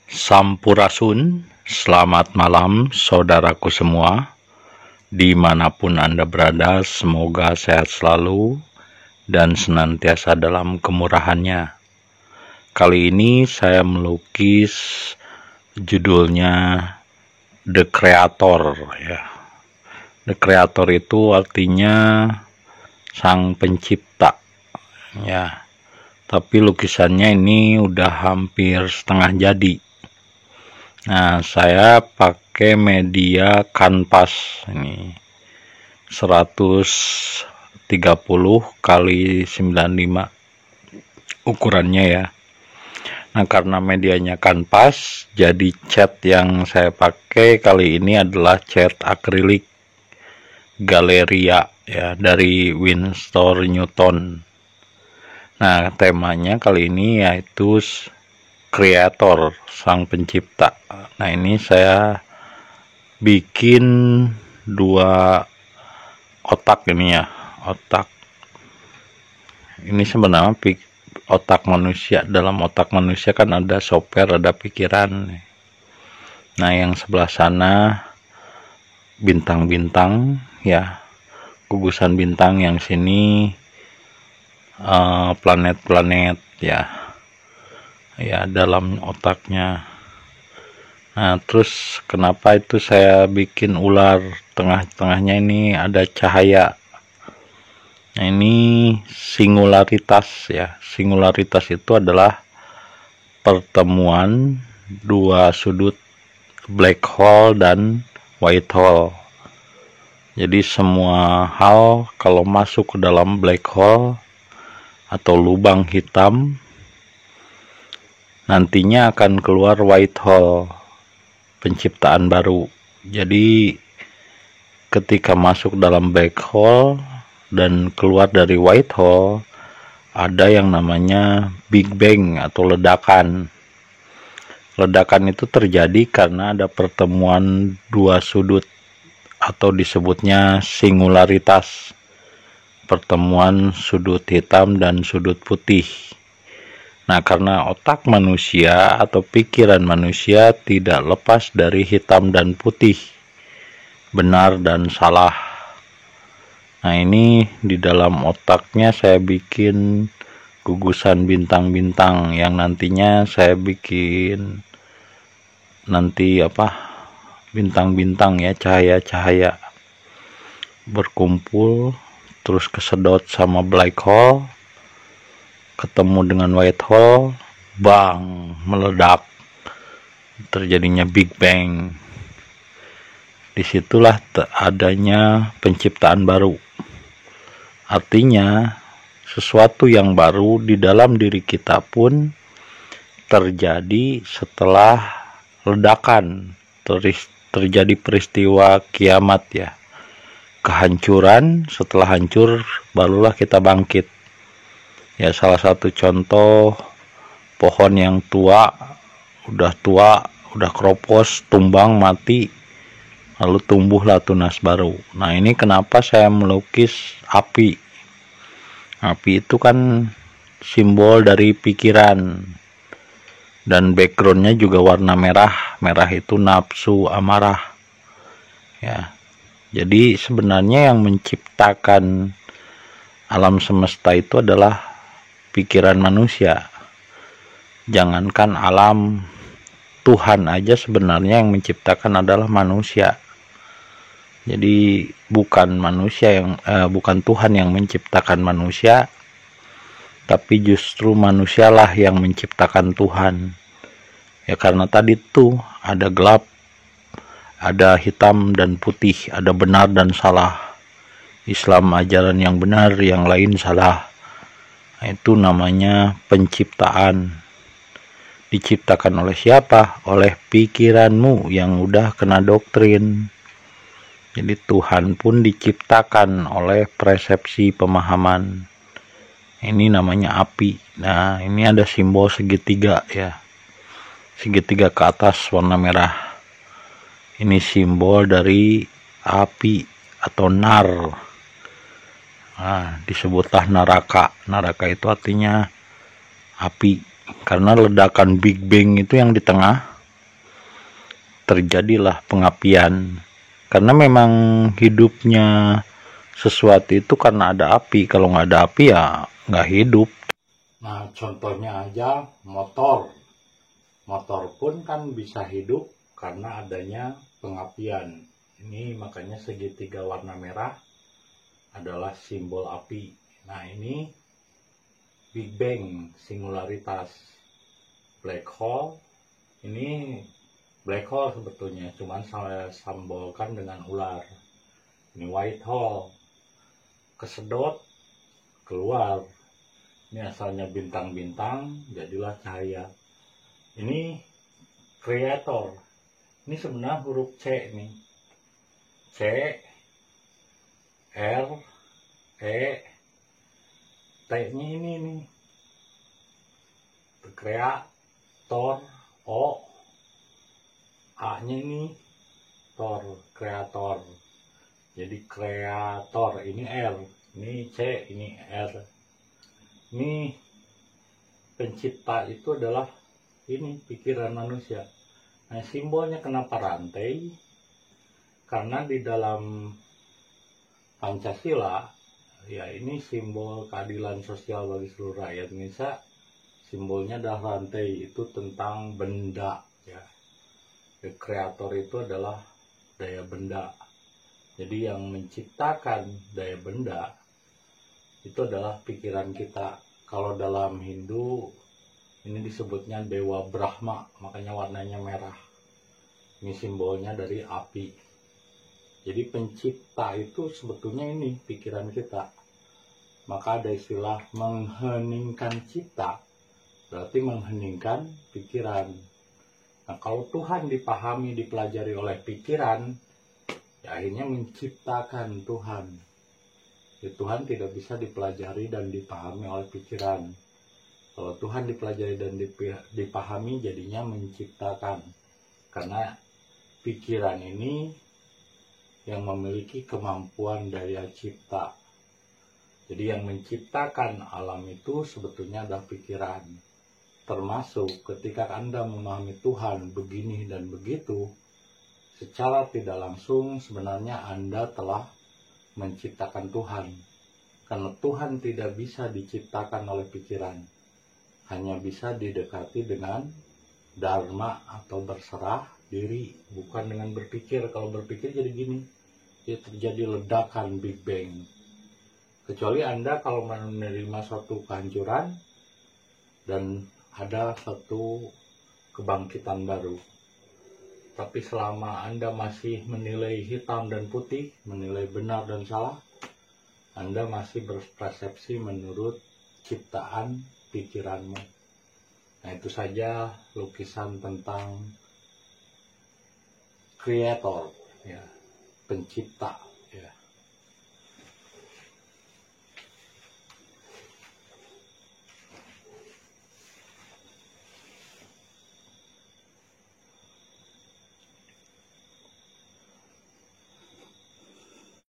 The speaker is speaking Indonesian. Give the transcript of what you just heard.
Sampurasun, selamat malam saudaraku semua. Dimanapun Anda berada, semoga sehat selalu dan senantiasa dalam kemurahannya. Kali ini saya melukis judulnya The Creator ya. The Creator itu artinya sang pencipta ya. Tapi lukisannya ini udah hampir setengah jadi. Nah, saya pakai media kanvas ini 130 kali 95 ukurannya ya. Nah, karena medianya kanvas, jadi cat yang saya pakai kali ini adalah cat akrilik Galeria ya dari Winsor Newton. Nah, temanya kali ini yaitu Kreator, sang pencipta. Nah, ini saya bikin dua otak ini ya. Otak ini sebenarnya otak manusia. Dalam otak manusia kan ada software, ada pikiran. Nah, yang sebelah sana bintang-bintang ya, gugusan bintang, yang sini planet-planet ya dalam otaknya. Nah, terus kenapa itu saya bikin ular, tengah-tengahnya ini ada cahaya. Nah, ini singularitas ya. Singularitas itu adalah pertemuan dua sudut black hole dan white hole. Jadi semua hal kalau masuk ke dalam black hole atau lubang hitam, nantinya akan keluar white hole, penciptaan baru. Jadi ketika masuk dalam black hole dan keluar dari white hole, ada yang namanya Big Bang atau ledakan. Ledakan itu terjadi karena ada pertemuan dua sudut atau disebutnya singularitas, pertemuan sudut hitam dan sudut putih. Nah, karena otak manusia atau pikiran manusia tidak lepas dari hitam dan putih, benar dan salah. Nah, ini di dalam otaknya saya bikin gugusan bintang-bintang yang nantinya saya bikin bintang-bintang ya, cahaya-cahaya berkumpul terus kesedot sama black hole, ketemu dengan white hole, bang, meledak, terjadinya Big Bang. Disitulah adanya penciptaan baru. Artinya sesuatu yang baru di dalam diri kita pun terjadi setelah ledakan, terjadi peristiwa kiamat ya, kehancuran. Setelah hancur barulah kita bangkit ya. Salah satu contoh, pohon yang udah tua, udah keropos, tumbang, mati, lalu tumbuhlah tunas baru. Nah, ini kenapa saya melukis api. Api itu kan simbol dari pikiran, dan backgroundnya juga warna merah. Merah itu nafsu, amarah ya. Jadi sebenarnya yang menciptakan alam semesta itu adalah pikiran manusia. Jangankan alam, Tuhan aja sebenarnya yang menciptakan adalah manusia. Jadi bukan Tuhan yang menciptakan manusia, tapi justru manusialah yang menciptakan Tuhan. Ya, karena tadi tuh ada gelap, ada hitam dan putih, ada benar dan salah. Islam ajaran yang benar, yang lain salah. Nah, itu namanya penciptaan. Diciptakan oleh siapa? Oleh pikiranmu yang udah kena doktrin. Jadi Tuhan pun diciptakan oleh persepsi pemahaman. Ini namanya api. Nah, ini ada simbol segitiga ya. Segitiga ke atas warna merah. Ini simbol dari api atau nar. Nah, disebutlah naraka. Naraka itu artinya api. Karena ledakan Big Bang itu yang di tengah, terjadilah pengapian. Karena memang hidupnya sesuatu itu karena ada api. Kalau nggak ada api ya nggak hidup. Nah, contohnya aja motor. Motor pun kan bisa hidup karena adanya pengapian. Ini makanya segitiga warna merah adalah simbol api. Nah, ini Big Bang, singularitas. Black hole, ini black hole sebetulnya, cuman saya simbolkan dengan ular. Ini white hole, kesedot, keluar. Ini asalnya bintang-bintang, jadilah cahaya. Ini creator. Ini sebenarnya huruf C nih. C, R, E, T-nya ini nih. Kreator, O, A-nya ini tor, kreator. Jadi kreator, ini R, ini C, ini R. Ini pencipta itu adalah ini pikiran manusia. Nah, simbolnya kenapa rantai? Karena di dalam Pancasila, ya ini simbol keadilan sosial bagi seluruh rakyat Indonesia. Simbolnya adalah rantai, itu tentang benda, ya. Kreator itu adalah daya benda. Jadi yang menciptakan daya benda itu adalah pikiran kita. Kalau dalam Hindu ini disebutnya Dewa Brahma, makanya warnanya merah. Ini simbolnya dari api. Jadi pencipta itu sebetulnya ini pikiran kita. Maka ada istilah mengheningkan cipta, berarti mengheningkan pikiran. Nah, kalau Tuhan dipahami, dipelajari oleh pikiran, ya akhirnya menciptakan Tuhan. Ya, Tuhan tidak bisa dipelajari dan dipahami oleh pikiran. Kalau Tuhan dipelajari dan dipahami, jadinya menciptakan. Karena pikiran ini yang memiliki kemampuan daya cipta. Jadi yang menciptakan alam itu sebetulnya adalah pikiran. Termasuk ketika Anda memahami Tuhan begini dan begitu, secara tidak langsung sebenarnya Anda telah menciptakan Tuhan. Karena Tuhan tidak bisa diciptakan oleh pikiran. Hanya bisa didekati dengan dharma atau berserah diri, bukan dengan berpikir. Kalau berpikir jadi gini, ya terjadi ledakan Big Bang. Kecuali Anda kalau menerima suatu kehancuran dan ada satu kebangkitan baru. Tapi selama Anda masih menilai hitam dan putih, menilai benar dan salah, Anda masih berpersepsi menurut ciptaan pikiranmu. Nah, itu saja lukisan tentang kreator, ya, pencipta, ya.